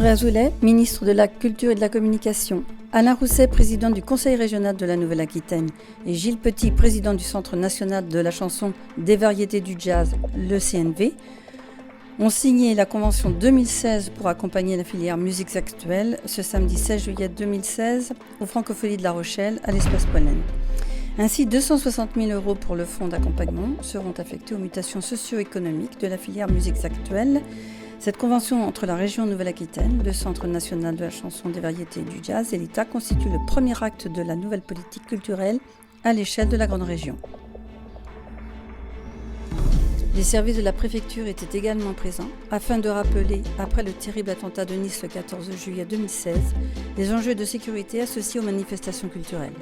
Audrey Azoulay, ministre de la Culture et de la Communication, Alain Rousset, président du Conseil régional de la Nouvelle-Aquitaine, et Gilles Petit, président du Centre national de la chanson des variétés du jazz, le CNV, ont signé la convention 2016 pour accompagner la filière musiques actuelles ce samedi 16 juillet 2016 aux Francopholies de La Rochelle à l'Espace Pollen. Ainsi, 260 000 € pour le fonds d'accompagnement seront affectés aux mutations socio-économiques de la filière musiques actuelles. Cette convention entre la région Nouvelle-Aquitaine, le Centre national de la chanson des variétés du jazz et l'État constitue le premier acte de la nouvelle politique culturelle à l'échelle de la grande région. Les services de la préfecture étaient également présents afin de rappeler, après le terrible attentat de Nice le 14 juillet 2016, les enjeux de sécurité associés aux manifestations culturelles.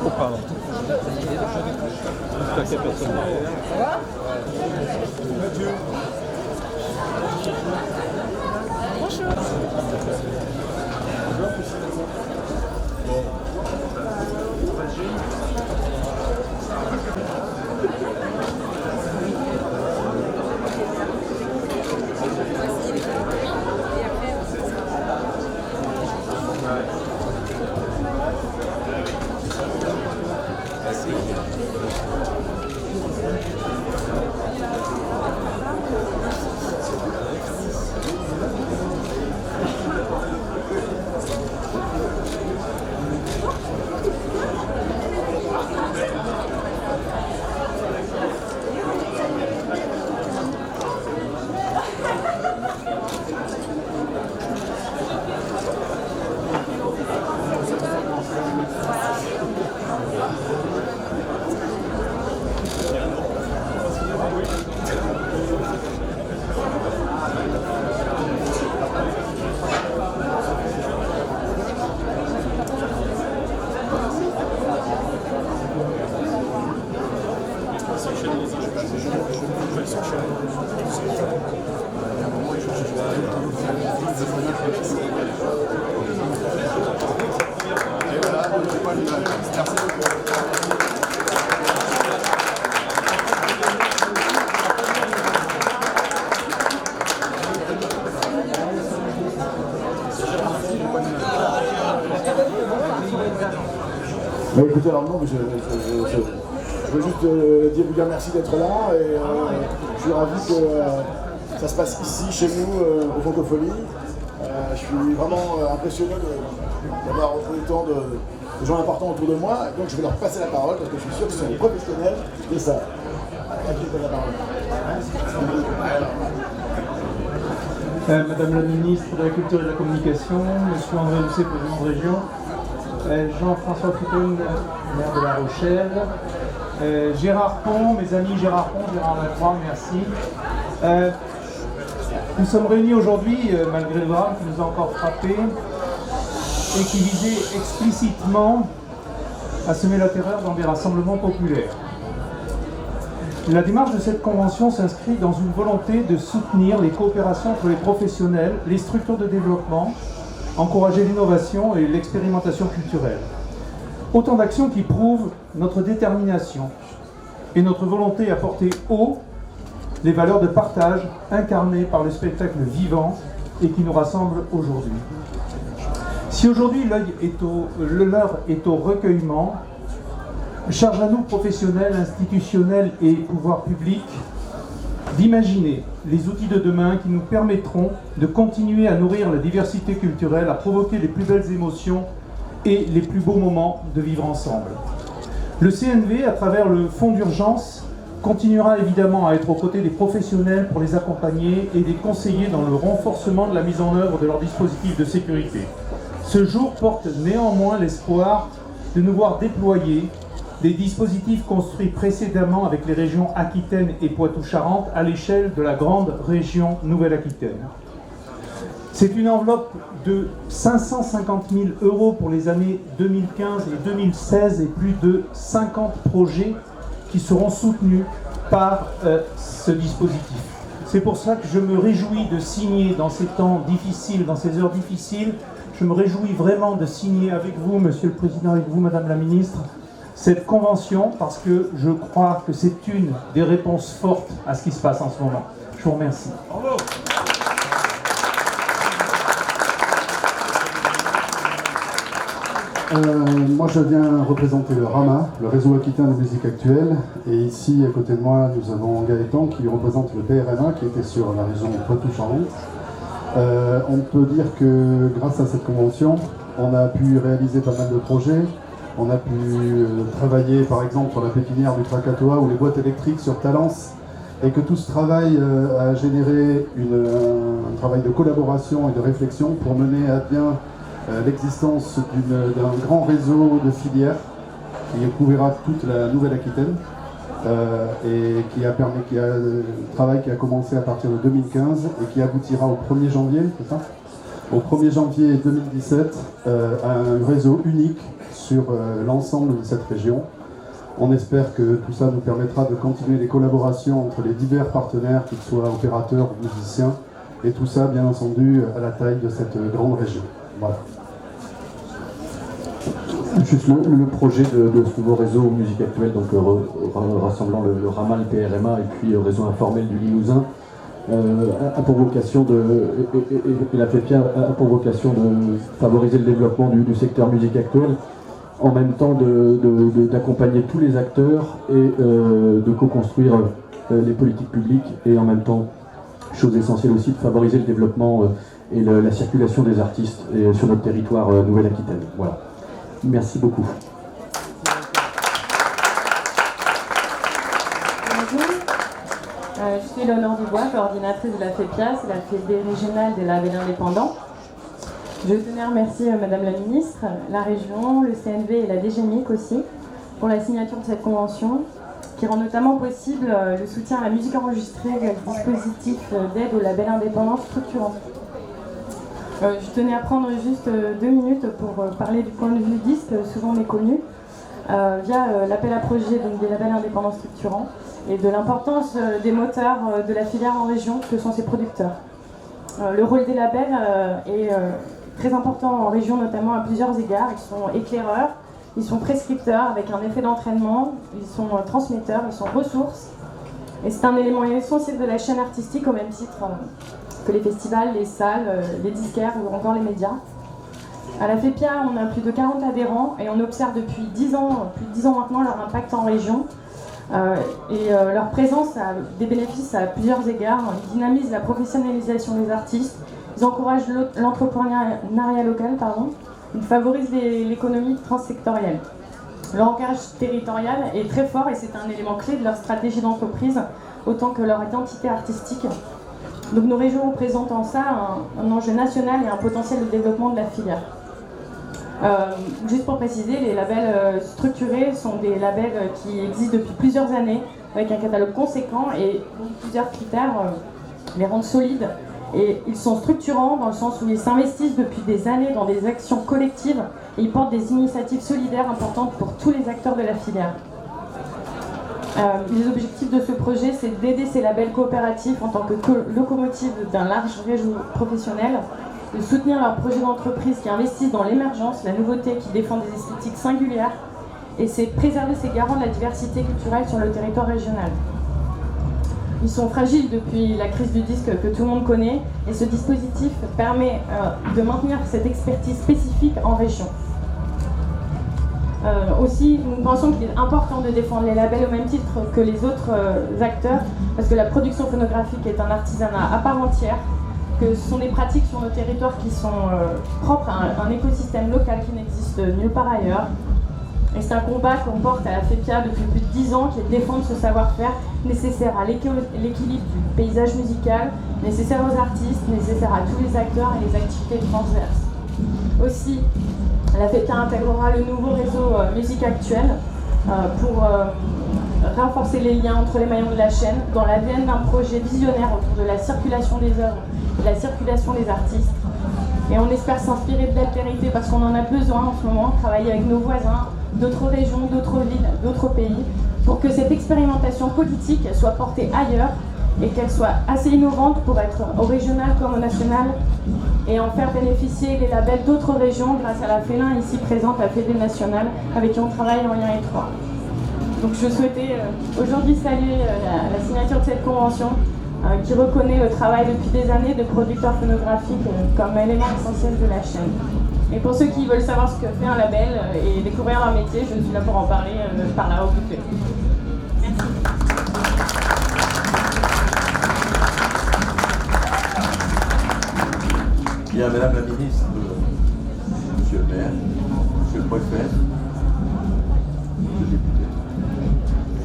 Oh, pardon. J'espère qu'il n'y a personne derrière. Ça va ? Bonjour. Mais écoutez, alors non, je veux juste dire merci d'être là et je suis ravi que ça se passe ici, chez nous, aux Francopholies. Je suis vraiment impressionné d'avoir autant de gens importants autour de moi, donc je vais leur passer la parole parce que je suis sûr qu'ils sont des professionnels de ça. À qui je donne la parole ? Madame la ministre de la Culture et de la Communication, Monsieur André Rousset, président de région, Jean-François Foucault, maire de La Rochelle, Gérard Pont, mes amis Gérard Pont, Gérard Lacroix, merci. Nous sommes réunis aujourd'hui, malgré le drame qui nous a encore frappés, et qui visait explicitement à semer la terreur dans des rassemblements populaires. La démarche de cette convention s'inscrit dans une volonté de soutenir les coopérations entre les professionnels, les structures de développement, encourager l'innovation et l'expérimentation culturelle. Autant d'actions qui prouvent notre détermination et notre volonté à porter haut les valeurs de partage incarnées par le spectacle vivant et qui nous rassemblent aujourd'hui. Si aujourd'hui le leur est au recueillement, charge à nous, professionnels, institutionnels et pouvoirs publics, d'imaginer les outils de demain qui nous permettront de continuer à nourrir la diversité culturelle, à provoquer les plus belles émotions et les plus beaux moments de vivre ensemble. Le CNV, à travers le fonds d'urgence, continuera évidemment à être aux côtés des professionnels pour les accompagner et les conseiller dans le renforcement de la mise en œuvre de leurs dispositifs de sécurité. Ce jour porte néanmoins l'espoir de nous voir déployer des dispositifs construits précédemment avec les régions Aquitaine et Poitou-Charentes à l'échelle de la grande région Nouvelle-Aquitaine. C'est une enveloppe de 550 000 € pour les années 2015 et 2016 et plus de 50 projets qui seront soutenus par ce dispositif. C'est pour ça que je me réjouis de signer dans ces temps difficiles, dans ces heures difficiles. Je me réjouis vraiment de signer avec vous, Monsieur le Président, avec vous, Madame la Ministre, cette convention, parce que je crois que c'est une des réponses fortes à ce qui se passe en ce moment. Je vous remercie. Bravo. Moi je viens représenter le RAMA, le réseau Aquitaine de musique actuelle, et ici à côté de moi nous avons Gaëtan qui représente le PRMA qui était sur la région Poitou-Charentes. On peut dire que grâce à cette convention, on a pu réaliser pas mal de projets. On a pu travailler par exemple sur la pépinière du Krakatoa ou les boîtes électriques sur Talence, et que tout ce travail a généré un travail de collaboration et de réflexion pour mener à bien l'existence d'un grand réseau de filières qui couvrira toute la Nouvelle-Aquitaine et qui a un travail qui a commencé à partir de 2015 et qui aboutira au 1er janvier, c'est ça ? Au 1er janvier 2017 à un réseau unique sur l'ensemble de cette région. On espère que tout ça nous permettra de continuer les collaborations entre les divers partenaires, qu'ils soient opérateurs ou musiciens, et tout ça bien entendu à la taille de cette grande région. Voilà. Juste le projet de ce nouveau réseau musique actuelle, donc rassemblant le RAMA, le PRMA et puis le réseau informel du Limousin, a pour vocation et la FEPIA a pour vocation de favoriser le développement du secteur musique actuelle, en même temps d'accompagner tous les acteurs et de co-construire les politiques publiques, et en même temps, chose essentielle aussi, de favoriser le développement et la circulation des artistes sur notre territoire Nouvelle-Aquitaine. Voilà. Merci beaucoup. Bonjour, je suis Léonore Dubois, coordinatrice de la FEPIA, c'est la Fédé régionale des labels indépendants. Je tenais à remercier Madame la Ministre, la région, le CNV et la DGMIC aussi pour la signature de cette convention qui rend notamment possible le soutien à la musique enregistrée via le dispositif d'aide aux labels indépendants structurants. Je tenais à prendre juste 2 minutes pour parler du point de vue disque, souvent méconnu, via l'appel à projet des labels indépendants structurants et de l'importance des moteurs de la filière en région que sont ses producteurs. Le rôle des labels est très important en région, notamment à plusieurs égards. Ils sont éclaireurs, ils sont prescripteurs avec un effet d'entraînement, ils sont transmetteurs, ils sont ressources. Et c'est un élément essentiel de la chaîne artistique au même titre que les festivals, les salles, les disquaires ou encore les médias. À la FEPIA, on a plus de 40 adhérents et on observe depuis 10 ans, plus de 10 ans maintenant, leur impact en région. Leur présence a des bénéfices à plusieurs égards. Ils dynamisent la professionnalisation des artistes, ils encouragent l'entrepreneuriat local, ils favorisent l'économie transsectorielle. Leur ancrage territorial est très fort et c'est un élément clé de leur stratégie d'entreprise, autant que leur identité artistique. Donc nos régions représentent en ça un enjeu national et un potentiel de développement de la filière. Juste pour préciser, les labels structurés sont des labels qui existent depuis plusieurs années, avec un catalogue conséquent et plusieurs critères les rendent solides. Et ils sont structurants dans le sens où ils s'investissent depuis des années dans des actions collectives et ils portent des initiatives solidaires importantes pour tous les acteurs de la filière. Les objectifs de ce projet, c'est d'aider ces labels coopératifs en tant que locomotive d'un large réseau professionnel, de soutenir leurs projets d'entreprise qui investissent dans l'émergence, la nouveauté, qui défendent des esthétiques singulières, et c'est préserver ces garants de la diversité culturelle sur le territoire régional. Ils sont fragiles depuis la crise du disque que tout le monde connaît, et ce dispositif permet de maintenir cette expertise spécifique en région. Aussi, nous pensons qu'il est important de défendre les labels au même titre que les autres acteurs, parce que la production phonographique est un artisanat à part entière, que ce sont des pratiques sur nos territoires qui sont propres à un écosystème local qui n'existe nulle part ailleurs. Et c'est un combat qu'on porte à la FEPIA depuis plus de 10 ans, qui est de défendre ce savoir-faire nécessaire à l'équilibre du paysage musical, nécessaire aux artistes, nécessaire à tous les acteurs et les activités transverses. Aussi, la FEPIA intégrera le nouveau réseau musique actuelle pour renforcer les liens entre les maillons de la chaîne dans l'ADN d'un projet visionnaire autour de la circulation des œuvres et de la circulation des artistes. Et on espère s'inspirer de l'altérité parce qu'on en a besoin en ce moment, travailler avec nos voisins, d'autres régions, d'autres villes, d'autres pays, pour que cette expérimentation politique soit portée ailleurs et qu'elle soit assez innovante pour être au régional comme au national et en faire bénéficier les labels d'autres régions grâce à la Félin ici présente, la Fédé nationale, avec qui on travaille en lien étroit. Donc je souhaitais aujourd'hui saluer la signature de cette convention qui reconnaît le travail depuis des années de producteurs phonographiques comme élément essentiel de la chaîne. Et pour ceux qui veulent savoir ce que fait un label et découvrir leur métier, je suis là pour en parler par là au buffet. Merci. Bien, Madame la Ministre, Monsieur le maire, Monsieur le préfet, Monsieur le député,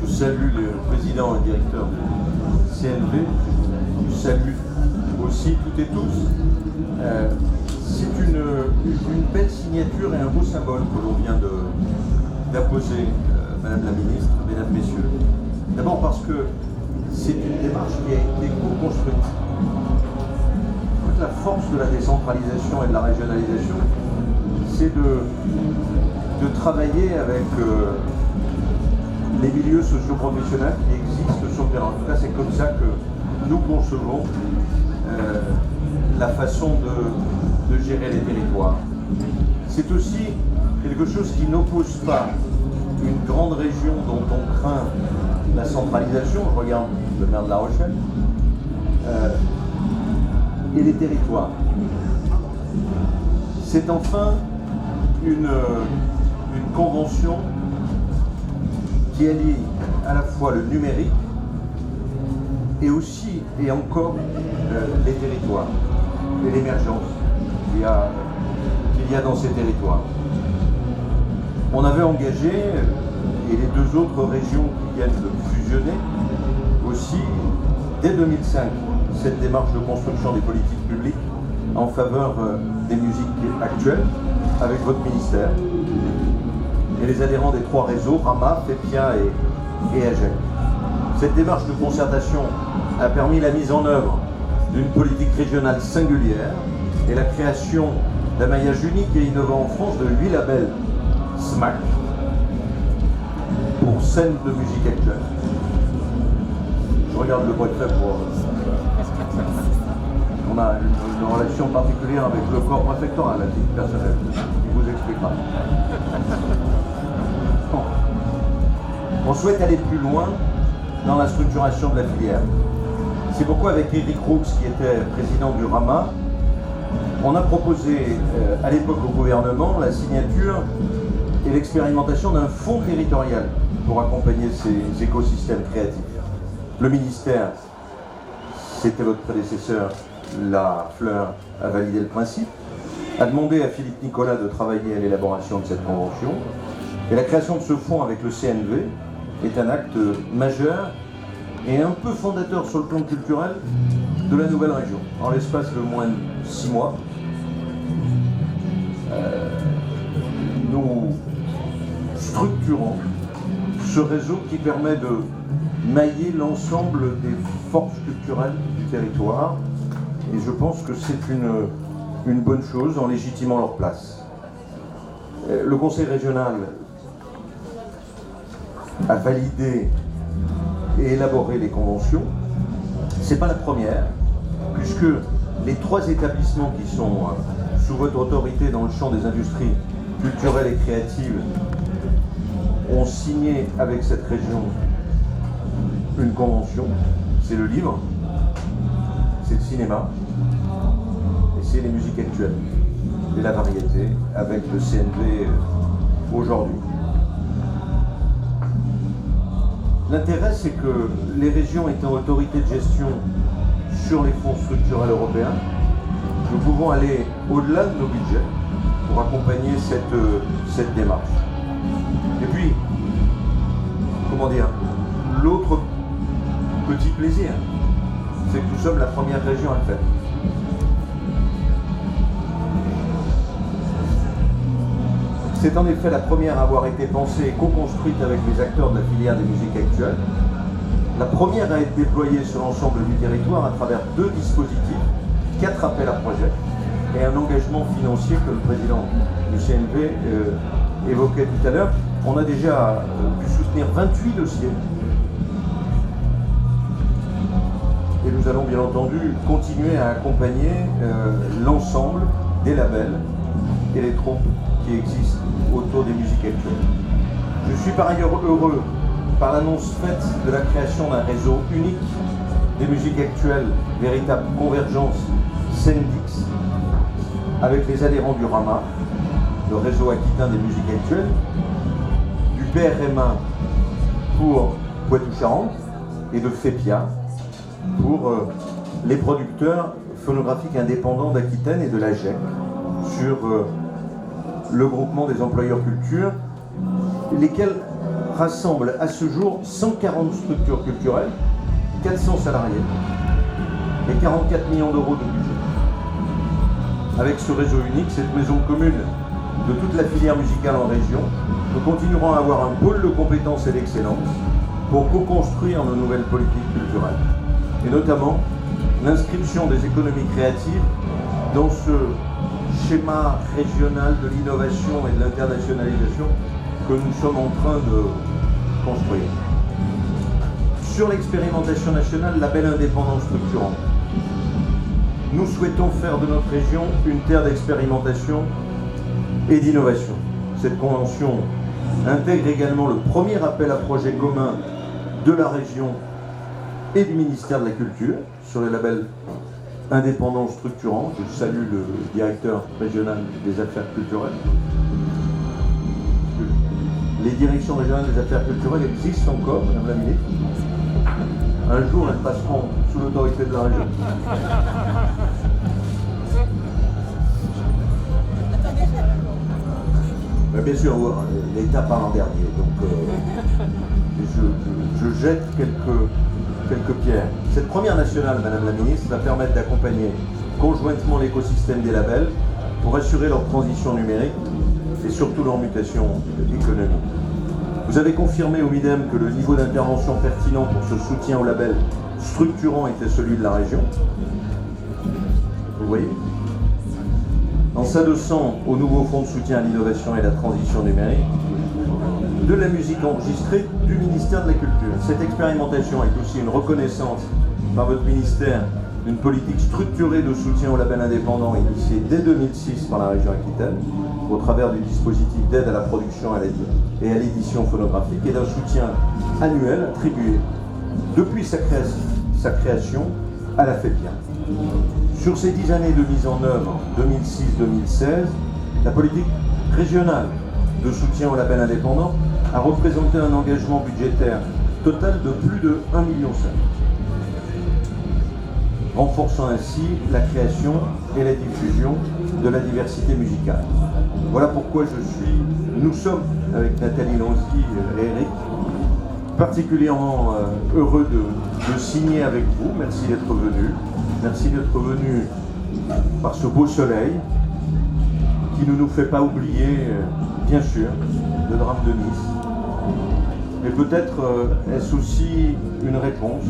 je salue le président et directeur du CNV, je salue aussi toutes et tous. C'est une belle signature et un beau symbole que l'on vient d'apposer, Madame la Ministre, Mesdames, Messieurs. D'abord parce que c'est une démarche qui a été co-construite. La force de la décentralisation et de la régionalisation, c'est de travailler avec les milieux socio-professionnels qui existent sur le terrain. En tout cas, c'est comme ça que nous concevons la façon de gérer les territoires. C'est aussi quelque chose qui n'oppose pas une grande région dont on craint la centralisation, je regarde le maire de La Rochelle, et les territoires. C'est enfin une convention qui allie à la fois le numérique et aussi et encore les territoires et l'émergence qu'il y a dans ces territoires. On avait engagé, et les deux autres régions qui viennent de fusionner aussi, dès 2005, cette démarche de construction des politiques publiques en faveur des musiques actuelles avec votre ministère et les adhérents des trois réseaux, Rama, FEPIA et AGEC. Cette démarche de concertation a permis la mise en œuvre d'une politique régionale singulière et la création d'un maillage unique et innovant en France de 8 labels SMAC pour scène de musique actuelle. Je regarde le préfet pour... On a une relation particulière avec le corps préfectoral à titre personnel. Il vous expliquera. Bon. On souhaite aller plus loin dans la structuration de la filière. C'est pourquoi avec Eric Roux, qui était président du RAMA, on a proposé à l'époque au gouvernement la signature et l'expérimentation d'un fonds territorial pour accompagner ces écosystèmes créatifs. Le ministère, c'était votre prédécesseur, la Fleur, a validé le principe, a demandé à Philippe Nicolas de travailler à l'élaboration de cette convention, et la création de ce fonds avec le CNV est un acte majeur et un peu fondateur sur le plan culturel de la nouvelle région. En l'espace de moins de 6 mois, nous structurons ce réseau qui permet de mailler l'ensemble des forces culturelles du territoire, et je pense que c'est une bonne chose en légitimant leur place. Le Conseil régional a validé et élaboré les conventions. C'est pas la première, puisque les 3 établissements qui sont sous votre autorité dans le champ des industries culturelles et créatives ont signé avec cette région une convention. C'est le livre, c'est le cinéma et c'est les musiques actuelles et la variété avec le CNV aujourd'hui. L'intérêt, c'est que les régions étant autorités de gestion sur les fonds structurels européens, nous pouvons aller au-delà de nos budgets pour accompagner cette démarche. Et puis, comment dire, l'autre petit plaisir, c'est que nous sommes la première région à le faire. C'est en effet la première à avoir été pensée et co-construite avec les acteurs de la filière des musiques actuelles. La première à être déployée sur l'ensemble du territoire à travers 2 dispositifs, 4 appels à projets et un engagement financier que le président du CNV évoquait tout à l'heure. On a déjà pu soutenir 28 dossiers et nous allons bien entendu continuer à accompagner l'ensemble des labels et les troupes qui existent autour des musiques actuelles. Je suis par ailleurs heureux par l'annonce faite de la création d'un réseau unique des musiques actuelles, véritable convergence SENDIX, avec les adhérents du RAMA, le réseau aquitain des musiques actuelles, du PRMA pour Poitou-Charentes et de FEPIA pour les producteurs phonographiques indépendants d'Aquitaine et de la GEC sur le groupement des employeurs culture, lesquels rassemblent à ce jour 140 structures culturelles, 400 salariés et 44 millions d'euros de budget. Avec ce réseau unique, cette maison commune de toute la filière musicale en région, nous continuerons à avoir un pôle de compétences et d'excellence pour co-construire nos nouvelles politiques culturelles. Et notamment l'inscription des économies créatives dans ce schéma régional de l'innovation et de l'internationalisation que nous sommes en train de construire. Sur l'expérimentation nationale, label indépendant structurant, nous souhaitons faire de notre région une terre d'expérimentation et d'innovation. Cette convention intègre également le premier appel à projet commun de la région et du ministère de la Culture sur les labels indépendants structurants. Je salue le directeur régional des affaires culturelles. Les directions régionales des affaires culturelles existent encore, Madame la Ministre. Un jour, elles passeront sous l'autorité de la région. Mais bien sûr, l'État parle en dernier, donc je jette quelques pierres. Cette première nationale, Madame la Ministre, va permettre d'accompagner conjointement l'écosystème des labels pour assurer leur transition numérique et surtout leur mutation économique. Vous avez confirmé au MIDEM que le niveau d'intervention pertinent pour ce soutien au label structurant était celui de la région. Vous voyez ? En s'adossant au nouveau fonds de soutien à l'innovation et à la transition numérique, de la musique enregistrée du ministère de la Culture. Cette expérimentation est aussi une reconnaissance par votre ministère d'une politique structurée de soutien au label indépendant initiée dès 2006 par la région Aquitaine, au travers du dispositif d'aide à la production et à l'édition phonographique et d'un soutien annuel attribué depuis sa création à la FEPIA. Sur ces 10 années de mise en œuvre, 2006-2016, la politique régionale de soutien au label indépendant a représenté un engagement budgétaire total de plus de 1,5 million, renforçant ainsi la création et la diffusion de la diversité musicale. Voilà pourquoi nous sommes, avec Nathalie Lanzy et Eric, particulièrement heureux de signer avec vous. Merci d'être venus. Merci d'être venus par ce beau soleil qui ne nous fait pas oublier, bien sûr, le drame de Nice. Mais peut-être est-ce aussi une réponse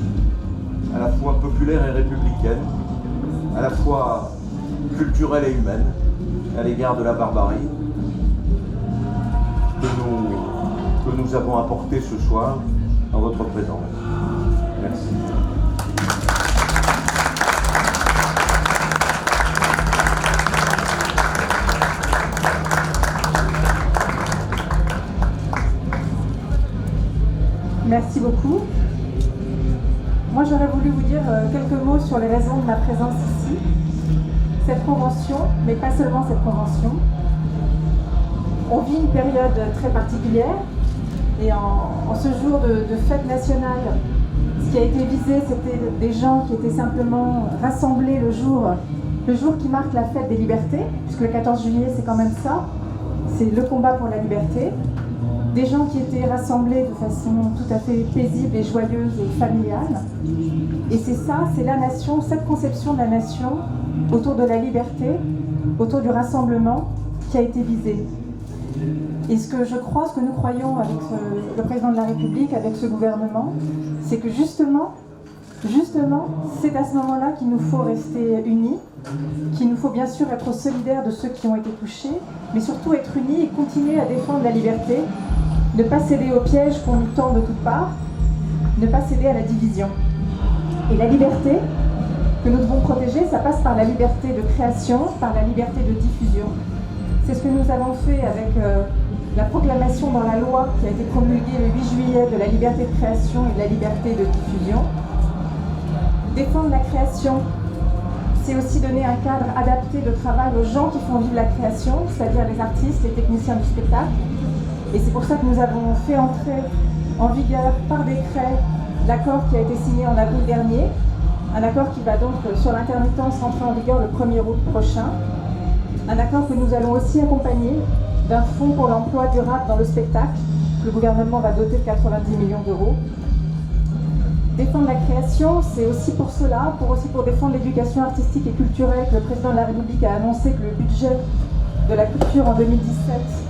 à la fois populaire et républicaine, à la fois culturelle et humaine, à l'égard de la barbarie que nous avons apportée ce soir en votre présence. Merci. Merci beaucoup. Moi, j'aurais voulu vous dire quelques mots sur les raisons de ma présence ici. Cette convention, mais pas seulement cette convention. On vit une période très particulière et en ce jour de fête nationale, ce qui a été visé, c'était des gens qui étaient simplement rassemblés le jour qui marque la fête des libertés, puisque le 14 juillet, c'est quand même ça, c'est le combat pour la liberté. Des gens qui étaient rassemblés de façon tout à fait paisible et joyeuse et familiale. Et c'est ça, c'est la nation, cette conception de la nation autour de la liberté, autour du rassemblement qui a été visée. Et ce que nous croyons avec le président de la République, avec ce gouvernement, c'est que justement, c'est à ce moment-là qu'il nous faut rester unis, qu'il nous faut bien sûr être solidaires de ceux qui ont été touchés, mais surtout être unis et continuer à défendre la liberté, ne pas céder au piège qu'on nous tend de toutes parts, ne pas céder à la division. Et la liberté que nous devons protéger, ça passe par la liberté de création, par la liberté de diffusion. C'est ce que nous avons fait avec la proclamation dans la loi qui a été promulguée le 8 juillet de la liberté de création et de la liberté de diffusion. Défendre la création, c'est aussi donner un cadre adapté de travail aux gens qui font vivre la création, c'est-à-dire les artistes, les techniciens du spectacle. Et c'est pour ça que nous avons fait entrer en vigueur par décret l'accord qui a été signé en avril dernier, un accord qui va donc sur l'intermittence rentrer en vigueur le 1er août prochain, un accord que nous allons aussi accompagner d'un fonds pour l'emploi durable dans le spectacle, que le gouvernement va doter de 90 millions d'euros. Défendre la création, c'est aussi pour cela, pour défendre l'éducation artistique et culturelle, que le président de la République a annoncé que le budget de la culture en 2017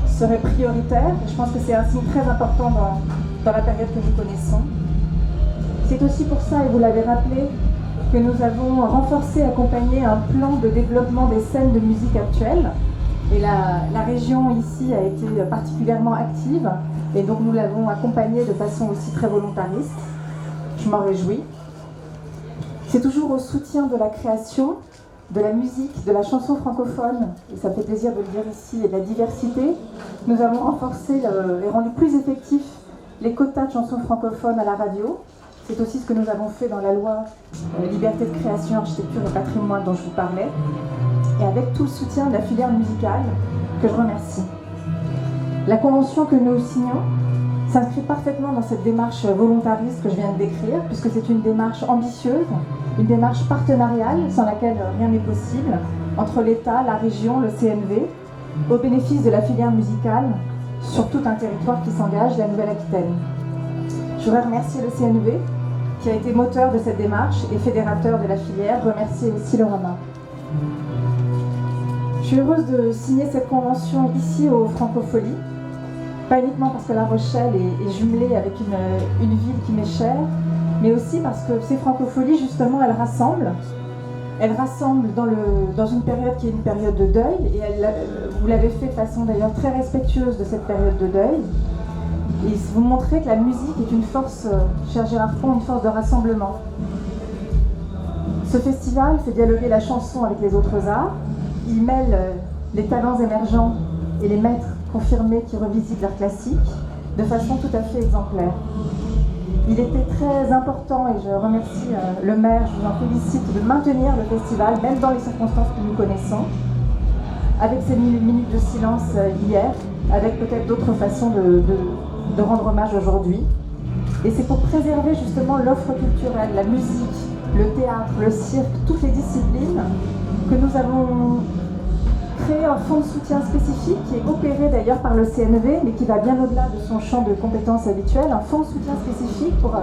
serait prioritaire. Je pense que c'est un signe très important dans la période que nous connaissons. C'est aussi pour ça, et vous l'avez rappelé, que nous avons renforcé, accompagné un plan de développement des scènes de musique actuelle. Et la région ici a été particulièrement active, et donc nous l'avons accompagnée de façon aussi très volontariste. Je m'en réjouis. C'est toujours au soutien de la création, de la musique, de la chanson francophone, et ça me fait plaisir de le dire ici, et de la diversité. Nous avons renforcé et rendu plus effectifs les quotas de chansons francophones à la radio. C'est aussi ce que nous avons fait dans la loi Liberté de création, architecture et patrimoine dont je vous parlais, et avec tout le soutien de la filière musicale que je remercie. La convention que nous signons s'inscrit parfaitement dans cette démarche volontariste que je viens de décrire, puisque c'est une démarche ambitieuse, une démarche partenariale sans laquelle rien n'est possible, entre l'État, la région, le CNV, au bénéfice de la filière musicale sur tout un territoire qui s'engage, la Nouvelle-Aquitaine. Je voudrais remercier le CNV, qui a été moteur de cette démarche et fédérateur de la filière, remercier aussi le RAMA. Je suis heureuse de signer cette convention ici au Francofolie, pas uniquement parce que La Rochelle est jumelée avec une ville qui m'est chère, mais aussi parce que ces Francopholies, justement, elles rassemblent dans une période qui est une période de deuil, et vous l'avez fait de façon d'ailleurs très respectueuse de cette période de deuil. Et vous montrez que la musique est une force, cher Gérard Pont, une force de rassemblement. Ce festival fait dialoguer la chanson avec les autres arts. Il mêle les talents émergents et les maîtres confirmés qui revisitent l'art classique de façon tout à fait exemplaire. Il était très important, et je remercie le maire, je vous en félicite, de maintenir le festival, même dans les circonstances que nous connaissons, avec ces minutes de silence hier, avec peut-être d'autres façons de rendre hommage aujourd'hui. Et c'est pour préserver justement l'offre culturelle, la musique, le théâtre, le cirque, toutes les disciplines, que nous avons créé un fonds de soutien spécifique qui est opéré d'ailleurs par le CNV, mais qui va bien au-delà de son champ de compétences habituel, un fonds de soutien spécifique pour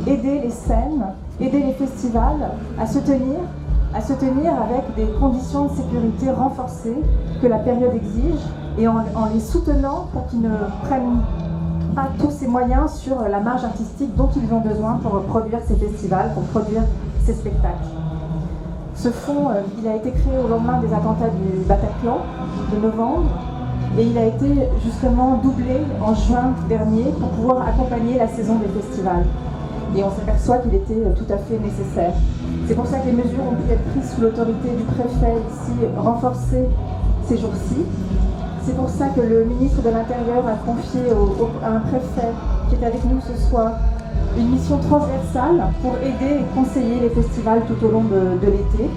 aider les scènes, aider les festivals à se tenir avec des conditions de sécurité renforcées que la période exige, et en les soutenant pour qu'ils ne prennent pas tous ces moyens sur la marge artistique dont ils ont besoin pour produire ces festivals, pour produire ces spectacles. Ce fonds, il a été créé au lendemain des attentats du Bataclan de novembre, et il a été justement doublé en juin dernier pour pouvoir accompagner la saison des festivals. Et on s'aperçoit qu'il était tout à fait nécessaire. C'est pour ça que les mesures ont pu être prises sous l'autorité du préfet ici, renforcées ces jours-ci. C'est pour ça que le ministre de l'Intérieur a confié à un préfet qui est avec nous ce soir une mission transversale pour aider et conseiller les festivals tout au long de l'été.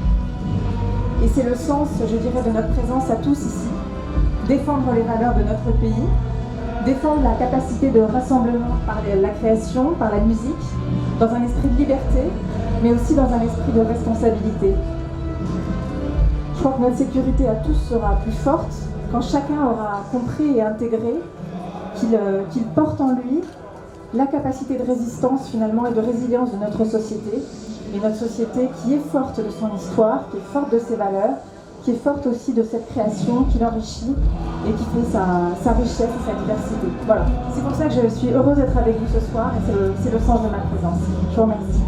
Et c'est le sens, je dirais, de notre présence à tous ici. Défendre les valeurs de notre pays, défendre la capacité de rassemblement par la création, par la musique, dans un esprit de liberté, mais aussi dans un esprit de responsabilité. Je crois que notre sécurité à tous sera plus forte quand chacun aura compris et intégré qu'il porte en lui la capacité de résistance finalement et de résilience de notre société, et notre société qui est forte de son histoire, qui est forte de ses valeurs, qui est forte aussi de cette création qui l'enrichit et qui fait sa richesse et sa diversité. Voilà, c'est pour ça que je suis heureuse d'être avec vous ce soir, et c'est le sens de ma présence. Je vous remercie.